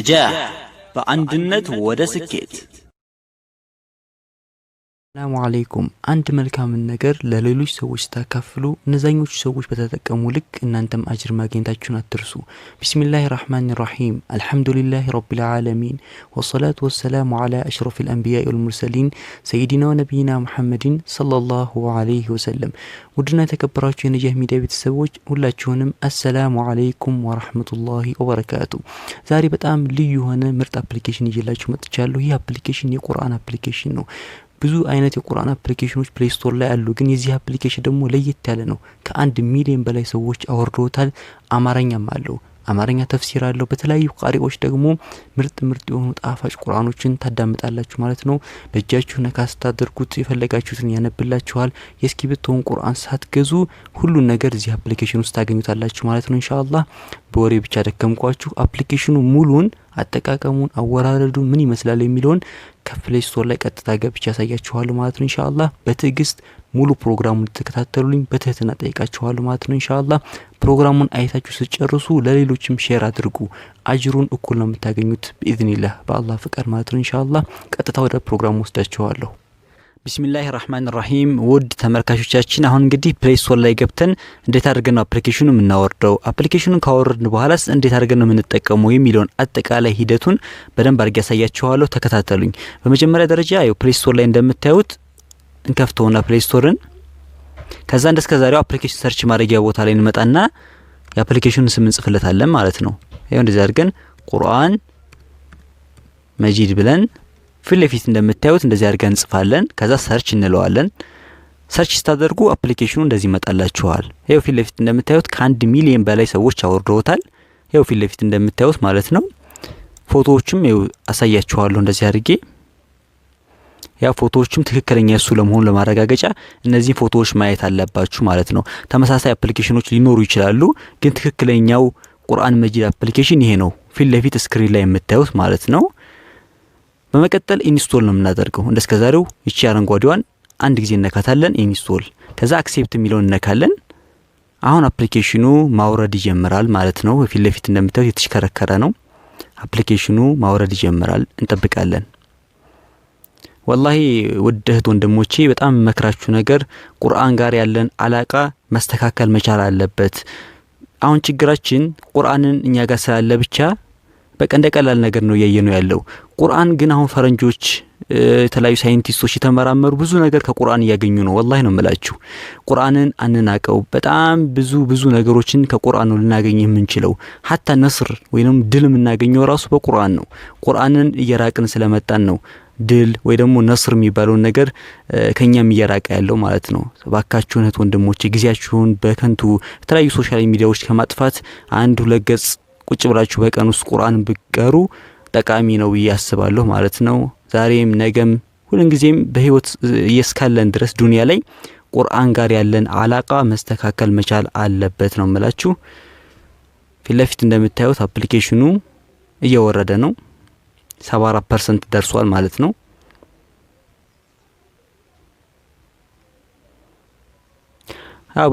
النجاح በአንድነት ወደ ስኬት ሰላም አለይኩም አንድ መልካም ነገር ለሌሎች ሰዎች ታካፍሉ እነዛኞቹ ሰዎች በተጠቀሙ ልክ እናንተም አጅር ማግኘታችሁን አትርሱ ቢስሚላሂር ረህማኒር ረሂም አልহামዱሊላሂ ረቢል ዓለሚን ወሰላቱ ወሰላሙ ዐላ አሽረፊል አንቢያኢ ወል ሙርሰሊን ሰይዲና ወነቢይና ሙሐመድን ሰለላሁ ዐለይሂ ወሰለም ውድና ተከበራችሁ የነጃህ ሚዲያ ቤተሰቦች ሁላችሁንም አሰላሙ አለይኩም ወራህመቱላሂ ወበረካቱ ዛሬ በጣም ልዩ የሆነ ምርጥ አፕሊኬሽን ይዤላችሁ መጥቻለሁ ይህ አፕሊኬሽን የቁርአን አፕሊኬሽን ነው ብዙ አይነት የቁርአን አፕሊኬሽኖች Playsrore ላይ አሉ ግን የዚህ አፕሊኬሽን ደግሞ ለየት ያለ ነው ከ1 ሚሊዮን በላይ ሰዎች አውርደውታል አማርኛም አለው አማርኛ ተፍሲር አለው በተለያዩ ቃሪዎች ደግሞ ምርጥ የሆኑ ጣፋጭ ቁርአኖችን ታዳምጣላችሁ ማለት ነው በእጃችሁ ነካስታ አድርጉት የፈለጋችሁትን ያነብላችኋል የስክሪፕቶን ቁርአን ሳትገዙ ሁሉ ነገር እዚህ አፕሊኬሽን ውስጥ ታገኙታላችሁ ማለት ነው ኢንሻአላህ በወሬ ብቻ ደከምኳችሁ አፕሊኬሽኑ ሙሉን አጠቃቀሙን አወራረዱን ምን ይመስላል የሚለውን ከፕሌይስቶር ላይ ቀጥታ ገብቼ ያሳያችኋለሁ ማለት ነው ኢንሻአላህ በትግስት ሙሉ ፕሮግራሙን ተከታተሉልኝ በትህትና ጠይቃችኋለሁ ማለት ነው ኢንሻአላህ ፕሮግራሙን አይታችሁ ሲጨርሱ ለሌሎችም ሼር አድርጉ አጅሩን እኩል ነው የምታገኙት በኢዝኒላህ በአላህ ፍቃድ ማለት ነው ኢንሻአላህ ቀጥታ ወደ ፕሮግራሙ ወስዳችኋለሁ ቢስሚላሂር ረህማኒር ረሂም ውድ ተመልካቾቻችን አሁን እንግዲህ Playsrore ላይ ገብተን እንዴት አድርገን ነው አፕሊኬሽኑን የምናወርደው አፕሊኬሽኑን ካወረድን በኋላስ እንዴት አድርገን ነው የምንጠቀመው የሚለውን አጠቃላይ ሂደቱን በደንብ አድርጌ ያሳያችኋለሁ ተከታተሉኝ በመጀመሪያ ደረጃ ያው Playsrore ላይ እንደምታዩት እንከፍተውና Playstoreን ከዛ እንደስከዛሬው አፕሊኬሽን ሰርች ማድረጊያ ቦታ ላይ እንመጣና የአፕሊኬሽኑን ስም እንጽፍለታለን ማለት ነው ይሄው እንደዚህ አድርገን ቁርአን መጂድ ብለን ፊልፊት እንደምታዩት እንደዚህ አድርገን እንጽፋለን ከዛ ሰርች እንለዋለን ሰርች ስታደርጉ አፕሊኬሽኑ እንደዚህ ይመጣላችኋል ይሄው ፊልፊት እንደምታዩት ከ1 ሚሊዮን በላይ ሰዎች አውርደውታል ይሄው ፊልፊት እንደምታዩት ማለት ነው ፎቶዎችም ይሄው አሳያችኋለሁ እንደዚህ አድርጌ ያ ፎቶዎችም ትክክለኛ እሱ ለመሆኑ ለማረጋገጫ እነዚህ ፎቶዎች ማየት አለባችሁ ማለት ነው ተመሳሳይ አፕሊኬሽኖች ሊኖሩ ይችላሉ ግን ትክክለኛው ቁርአን መጂድ አፕሊኬሽን ይሄ ነው ፊልፊት ስክሪን ላይ የምታዩት ማለት ነው በመቀጠል ኢንስቶል ነው የምናደርገው እንደስከዛሬው እቺ አረንጓዴዋን አንድ ጊዜ እንነካታለን ኢንስቶል ከዛ አክሴፕት የሚለውን እንነካለን አሁን አፕሊኬሽኑ ማውረድ ይጀምራል ማለት ነው ፊልፊት እንደምታዩት የተሽከረከረ ነው አፕሊኬሽኑ ማውረድ ይጀምራል እንጠብቃለን ወላሂ ወደህት ወንድሞቼ በጣም መክራችሁ ነገር ቁርአን ጋር ያለን አላቃ መስተካከል መቻል አለበት አሁን ችግራችን ቁርአንን እኛ ጋር ስላለ ብቻ በቀንደቀላል ነገር ነው ያየነው ያለው ቁርአን ግን አሁን ፈረንጆች የተለያዩ ሳይንቲስቶች የተመራመሩ ብዙ ነገር ከቁርአን ያገኙ ነው ወላሂ ነው የምላችሁ ቁርአንን አንናቀው በጣም ብዙ ነገሮችን ከቁርአን ነው ልናገኝ የምንችለው hatta ነስር ወይንም ድል የምናገኘው ራሱ በቁርአን ነው ቁርአንን እየራቅን ስለመጣን ነው ድል ወይ ደግሞ ነስር የሚባለው ነገር ከኛም እየራቀ ያለው ማለት ነው ባካችሁ እህት ወንድሞቼ ግዚያችሁን በከንቱ የተለያዩ ሶሻል ሚዲያዎች ከማጥፋት አንድ ሁለት ገጽ ቁጭ ብላችሁ በቀን ውስጥ ቁርአን ብትቀሩ ጠቃሚ ነው ያስባለሁ ማለት ነው ዛሬም ነገም ሁሉንጊዜም በህይወት እየስካለን ድረስ ዱንያ ላይ ቁርአን ጋር ያለን አላቃ መስተካከል መቻል አለበት ነው የምላችሁ ፊልፊት እንደምታዩት አፕሊኬሽኑ እየወረደ ነው 74% ደርሷል ማለት ነው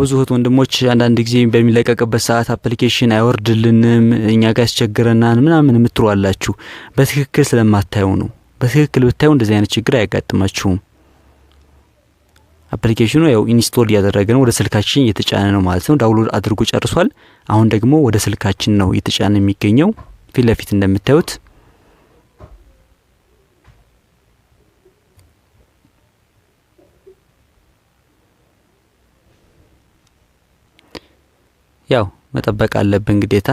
ብዙ ወንድሞች አንዳንድ ጊዜ በሚለቀቅበት ሰዓት አፕሊኬሽን አይወርድልንም እኛ ጋር ያስቸግረናል ምናምን የምትሯላችሁ በትክክል ስለማታዩ ነው በትክክል ብታዩ እንደዚህ አይነት ችግር አያጋጥማችሁም አፕሊኬሽኑ ያው ኢንስቶል ያደረገ ነው ወደ ስልካችን እየተጫነ ነው ማለት ነው ዳውንሎድ አድርጎ ጨርሷል አሁን ደግሞ ወደ ስልካችን ነው እየተጫነ የሚገኘው ፊልፊት እንደምታዩት ያው መጠበቅ አለብን ግዴታ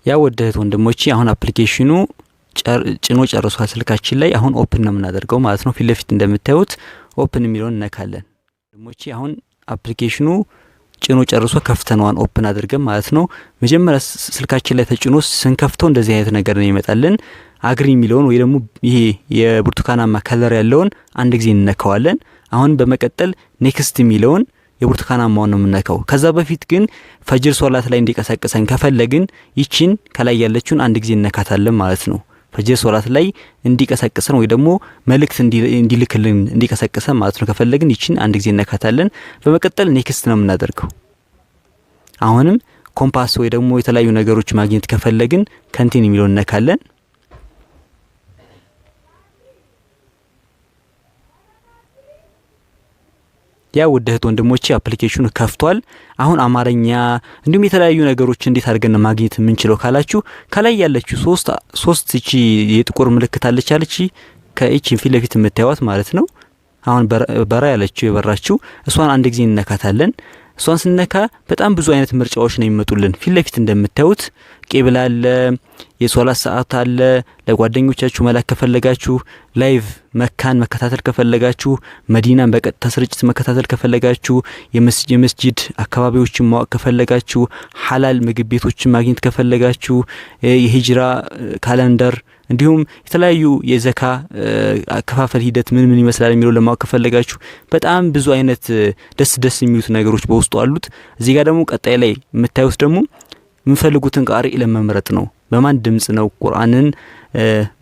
ያው ወደህት ወንድሞቼ አሁን አፕሊኬሽኑ ጭኖ ጨርሷል ስልካችን ላይ አሁን ኦፕን ነው የምናደርገው ማለት ነው ፊልፊት እንደምታዩት ኦፕን የሚለውን ነካለን ወንድሞቼ አሁን አፕሊኬሽኑ ጭኖ ጨርሶ ከፍተናውን ኦፕን አድርገን ማለት ነው መጀመሪያ ስልካችን ላይ ተጭኖ ስንከፍተው እንደዚህ አይነት ነገር ነው ይመጣልን አግሪ የሚለውን ወይ ደግሞ ይሄ የብርቱካናማ ከለር ያለውን አንድ ጊዜ እንነካዋለን አሁን በመቀጠል ኔክስት የሚለውን የብርቱካናማውን ነው የምንነካው። ከዛ በፊት ግን ፈጅር ሶላት ላይ እንዲቀሰቅሰን ከፈለግን ይቺን ከላይ ያለችውን አንድ ጊዜ እንነካታለን ማለት ነው። ፈጅር ሶላት ላይ እንዲቀሰቅሰን ወይ ደግሞ መልእክት እንዲልክልን እንዲቀሰቅሰን ማለት ነው ከፈለግን ይቺን አንድ ጊዜ እንነካታለን። በመቀጠል ኔክስት ነው የምናደርገው። አሁንም ኮምፓስ ወይ ደግሞ የተለያዩ ነገሮች ማግኘት ከፈለግን ኮንቲኒ የሚለውን እንነካለን። ያ ውድ እህት ወንድሞቼ አፕሊኬሽኑ ከፍቷል። አሁን አማርኛ እንዲሁም የተለያዩ ነገሮች እንዴት አድርገን ማግኘት የምንችለው ካላችሁ ከላይ ያለችው ሶስት እቺ የጥቁር ምልክት አለች ከእቺ ፊት ለፊት የምታዩት ማለት ነው። አሁን በራ ያለችው የበራችው እሷን አንድ ጊዜ እንነካታለን። እሷን ስንነካ በጣም ብዙ አይነት ምርጫዎች ነው የሚመጡልን። ፊት ለፊት እንደምታዩት ቄብል አለ፣ የሶላት ሰዓት አለ፣ ለጓደኞቻችሁ መላክ ከፈለጋችሁ፣ ላይቭ መካን መከታተል ከፈለጋችሁ፣ መዲናን በቀጥታ ስርጭት መከታተል ከፈለጋችሁ፣ የመስጂድ አካባቢዎችን ማወቅ ከፈለጋችሁ፣ ሐላል ምግብ ቤቶችን ማግኘት ከፈለጋችሁ፣ የሂጅራ ካላንደር እንዲሁም የተለያዩ የዘካ አከፋፈል ሂደት ምን ይመስላል የሚለው ለማወቅ ከፈለጋችሁ በጣም ብዙ አይነት ደስ የሚሉት ነገሮች በውስጡ አሉት። እዚህ ጋር ደግሞ ቀጣይ ላይ የምታዩት ደግሞ የምትፈልጉትን ቃሪ ለመምረጥ ነው። በማን ድምጽ ነው ቁርአንን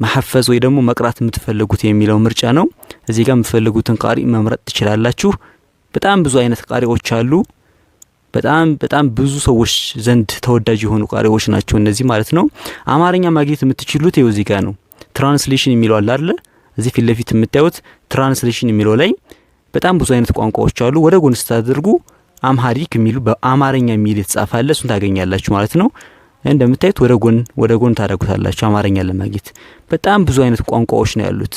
መሐፈዝ ወይ ደግሞ መቅራት የምትፈልጉት የሚለው ምርጫ ነው። እዚህ ጋር የምትፈልጉትን ቃሪ መምረጥ ትችላላችሁ። በጣም ብዙ አይነት ቃሪዎች አሉ። በጣም ብዙ ሰዎች ዘንድ ተወዳጅ የሆኑ ቃሪዎች ናቸው እነዚህ ማለት ነው። አማርኛ ማግኘት የምትችሉት ይኸው እዚህ ጋር ነው። ትራንስሌሽን የሚለው አለ አይደል? እዚህ ፊት ለፊት የምታዩት ትራንስሌሽን የሚለው ላይ በጣም ብዙ አይነት ቋንቋዎች አሉ። ወደ ጎን ስታደርጉ አምሃሪክ የሚሉ በአማርኛ የሚል የተጻፈ እሱን ታገኛላችሁ ማለት ነው። እንደምታዩት ወደ ጎን ታደርጉታላችሁ። አማርኛ ለማግኘት በጣም ብዙ አይነት ቋንቋዎች ነው ያሉት።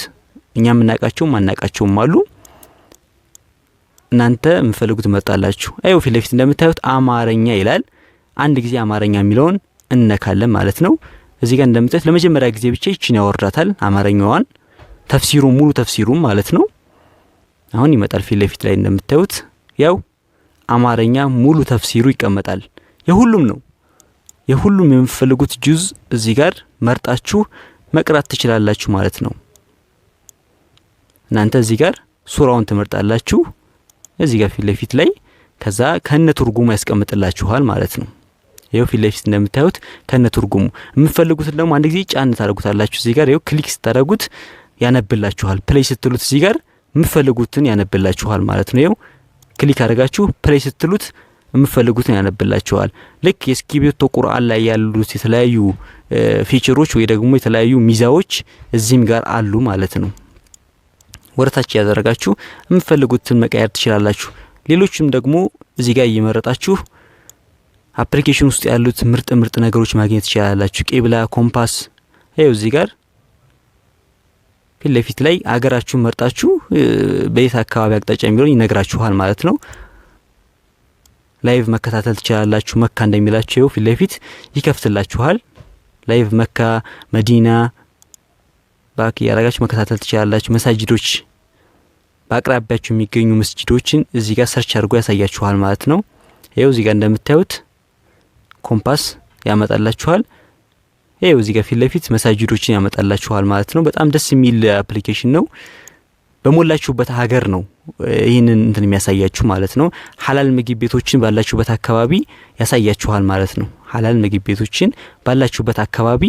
እኛ የምናውቃቸውም ማናውቃቸውም አሉ። እናንተ የምትፈልጉት መርጣላችሁ። አይው ፊት ለፊት እንደምታዩት አማርኛ ይላል። አንድ ጊዜ አማርኛ የሚለውን እንነካለን ማለት ነው። እዚህ ጋር እንደምታዩት ለመጀመሪያ ጊዜ ብቻ ይቺን ያወርዳታል አማርኛዋን፣ ሙሉ ተፍሲሩን ማለት ነው። አሁን ይመጣል ፊት ለፊት ላይ እንደምታዩት ያው አማርኛ ሙሉ ተፍሲሩ ይቀመጣል። የሁሉም የምትፈልጉት ጁዝ እዚህ ጋር መርጣችሁ መቅራት ትችላላችሁ ማለት ነው። እናንተ እዚህ ጋር ሱራውን ትመርጣላችሁ እዚህ ጋር ፊት ለፊት ላይ ከዛ ከነ ትርጉሙ ያስቀምጥላችኋል ማለት ነው። ይሄው ፊት ለፊት እንደምታዩት ከነ ትርጉሙ የምትፈልጉት ደግሞ አንድ ጊዜ ጫን ታደርጉታላችሁ። እዚህ ጋር ይሄው ክሊክ ስታደርጉት ያነብላችኋል። ፕሌይ ስትሉት እዚህ ጋር የምትፈልጉትን ያነብላችኋል ማለት ነው። ይሄው ክሊክ አድርጋችሁ ፕሌይ ስትሉት የምትፈልጉትን ያነብላችኋል። ልክ የስኪቢቶ ቁርአን ላይ ያሉት የተለያዩ ፊቸሮች ወይ ደግሞ የተለያዩ ሚዛዎች እዚህም ጋር አሉ ማለት ነው። ወርታች ያደረጋችሁ የምትፈልጉትን መቀየር ትችላላችሁ። ሌሎችም ደግሞ እዚህ ጋር እየመረጣችሁ አፕሊኬሽን ውስጥ ያሉት ምርጥ ነገሮች ማግኘት ትችላላችሁ። ቄብላ፣ ኮምፓስ ይሄው እዚህ ጋር ፊት ለፊት ላይ አገራችሁን መርጣችሁ በየት አካባቢ አቅጣጫ የሚለውን ይነግራችኋል ማለት ነው። ላይቭ መከታተል ትችላላችሁ። መካ እንደሚላችሁ ይሄው ፊት ለፊት ይከፍትላችኋል። ላይቭ መካ፣ መዲና ባክ ያረጋችሁ መከታተል ትችላላችሁ። መሳጅዶች በአቅራቢያችሁ የሚገኙ መስጂዶችን እዚህ ጋር ሰርች አድርጎ ያሳያችኋል ማለት ነው። ይሄው እዚህ ጋር እንደምታዩት ኮምፓስ ያመጣላችኋል። ይሄው እዚህ ጋር ፊት ለፊት መሳጅዶችን ያመጣላችኋል ማለት ነው። በጣም ደስ የሚል አፕሊኬሽን ነው። በሞላችሁበት ሀገር ነው ይሄንን የሚያሳያችሁ ማለት ነው። ሐላል ምግብ ቤቶችን ባላችሁበት አካባቢ ያሳያችኋል ማለት ነው። ሐላል ምግብ ቤቶችን ባላችሁበት አካባቢ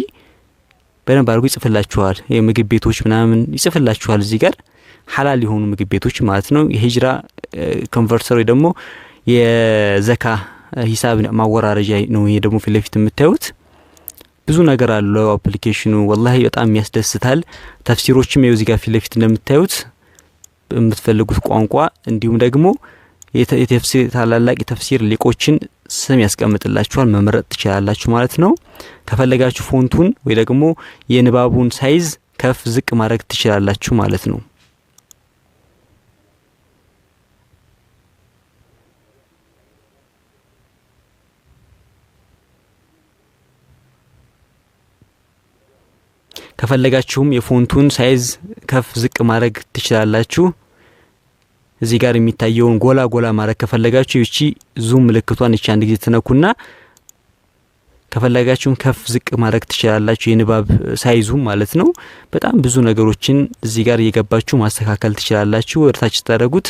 በደንብ አድርጎ ይጽፍላችኋል። የምግብ ቤቶች ምናምን ይጽፍላችኋል እዚህ ጋር ሐላል የሆኑ ምግብ ቤቶች ማለት ነው። የሂጅራ ኮንቨርተር ወይ ደግሞ የዘካ ሂሳብ ማወራረጃ ነው። ይሄ ደግሞ ፊት ለፊት የምታዩት ብዙ ነገር አለው አፕሊኬሽኑ ወላሂ በጣም ያስደስታል። ተፍሲሮችም ይኸው እዚህ ጋር ፊት ለፊት እንደምታዩት የምትፈልጉት ቋንቋ እንዲሁም ደግሞ የተፍሲር ታላላቅ የተፍሲር ሊቆችን ስም ያስቀምጥላችኋል። መምረጥ ትችላላችሁ ማለት ነው። ከፈለጋችሁ ፎንቱን ወይ ደግሞ የንባቡን ሳይዝ ከፍ ዝቅ ማድረግ ትችላላችሁ ማለት ነው። ከፈለጋችሁም የፎንቱን ሳይዝ ከፍ ዝቅ ማድረግ ትችላላችሁ። እዚህ ጋር የሚታየውን ጎላ ማድረግ ከፈለጋችሁ እቺ ዙም ምልክቷን እቺ አንድ ጊዜ ተነኩና ከፈለጋችሁም ከፍ ዝቅ ማድረግ ትችላላችሁ። የንባብ ሳይዙ ማለት ነው። በጣም ብዙ ነገሮችን እዚህ ጋር እየገባችሁ ማስተካከል ትችላላችሁ። ወርታች ታደርጉት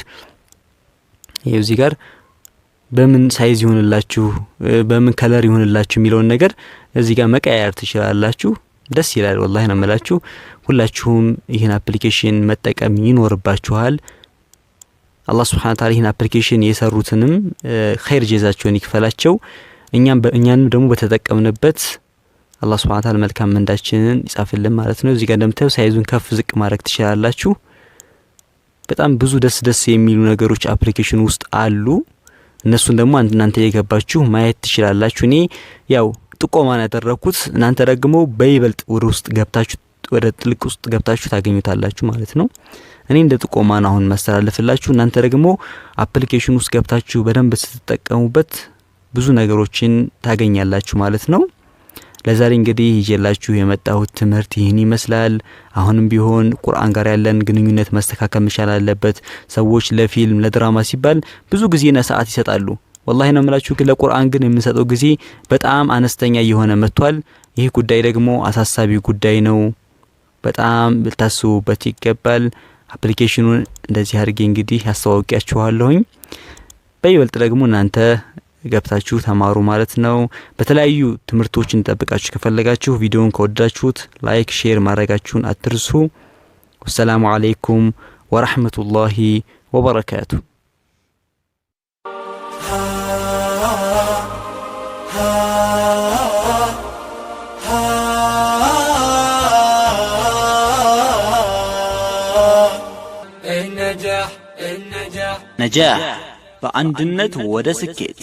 ይሄው እዚህ ጋር በምን ሳይዝ ይሆንላችሁ በምን ከለር ይሆንላችሁ የሚለውን ነገር እዚህ ጋር መቀያየር ትችላላችሁ ደስ ይላል والله ነው የምላችሁ ሁላችሁም ይሄን አፕሊኬሽን መጠቀም ይኖርባችኋል አላህ Subhanahu Wa Ta'ala ይሄን አፕሊኬሽን የሰሩትንም ኸይር ጀዛቸውን ይክፈላቸው እኛንም ደግሞ በተጠቀምንበት አላህ Subhanahu Wa Ta'ala መልካም ምንዳችንን ይጻፍልን ማለት ነው እዚህ ጋር እንደምታዩ ሳይዙን ከፍ ዝቅ ማድረግ ትችላላችሁ በጣም ብዙ ደስ የሚሉ ነገሮች አፕሊኬሽን ውስጥ አሉ እነሱን ደግሞ እናንተ የገባችሁ ማየት ትችላላችሁ እኔ ያው ጥቆማን ያደረኩት እናንተ ደግሞ በይበልጥ ወደ ውስጥ ገብታችሁ ወደ ጥልቅ ውስጥ ገብታችሁ ታገኙታላችሁ ማለት ነው እኔ እንደ ጥቆማን አሁን ማስተላለፍላችሁ እናንተ ደግሞ አፕሊኬሽን ውስጥ ገብታችሁ በደንብ ስትጠቀሙበት ብዙ ነገሮችን ታገኛላችሁ ማለት ነው ለዛሬ እንግዲህ ይዤላችሁ የመጣሁት ትምህርት ይህን ይመስላል አሁንም ቢሆን ቁርአን ጋር ያለን ግንኙነት መስተካከል መቻል አለበት ሰዎች ለፊልም ለድራማ ሲባል ብዙ ጊዜና ሰዓት ይሰጣሉ والله ነው የምላችሁ ለቁርአን ግን የምንሰጠው ጊዜ በጣም አነስተኛ የሆነ መጥቷል ይሄ ጉዳይ ደግሞ አሳሳቢ ጉዳይ ነው በጣም ልታስቡበት ይገባል አፕሊኬሽኑን እንደዚህ አድርጌ እንግዲህ ያስተዋውቂያችኋለሁኝ በይበልጥ ደግሞ እናንተ ገብታችሁ ተማሩ ማለት ነው በተለያዩ ትምህርቶችን ተጠብቃችሁ ከፈለጋችሁ ቪዲዮውን ከወደዳችሁት ላይክ ሼር ማድረጋችሁን አትርሱ ወሰላሙ አለይኩም ወራህመቱላሂ ወበረካቱ ነጃህ በአንድነት ወደ ስኬት